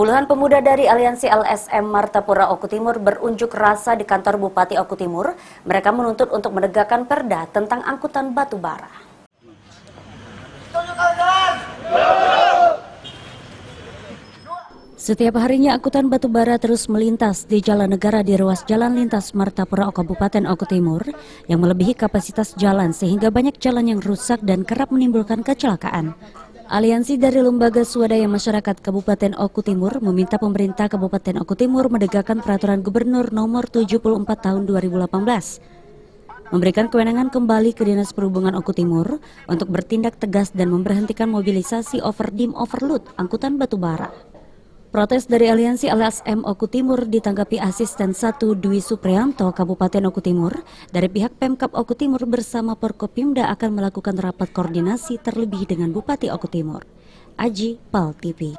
Puluhan pemuda dari Aliansi LSM Martapura Oku Timur berunjuk rasa di kantor Bupati Oku Timur. Mereka menuntut untuk menegakkan perda tentang angkutan batu bara. Setiap harinya angkutan batu bara terus melintas di jalan negara di ruas jalan lintas Martapura Kabupaten Oku Timur yang melebihi kapasitas jalan sehingga banyak jalan yang rusak dan kerap menimbulkan kecelakaan. Aliansi dari Lembaga Swadaya Masyarakat Kabupaten Oku Timur meminta pemerintah Kabupaten Oku Timur menegakkan peraturan Gubernur nomor 74 tahun 2018. Memberikan kewenangan kembali ke Dinas Perhubungan Oku Timur untuk bertindak tegas dan memberhentikan mobilisasi overdim overload angkutan batu bara. Protes dari Aliansi LSM Oku Timur ditanggapi Asisten 1 Dwi Supriyanto Kabupaten Oku Timur. Dari pihak Pemkab Oku Timur bersama Porkopimda akan melakukan rapat koordinasi terlebih dengan Bupati Oku Timur. Aji, PAL TV.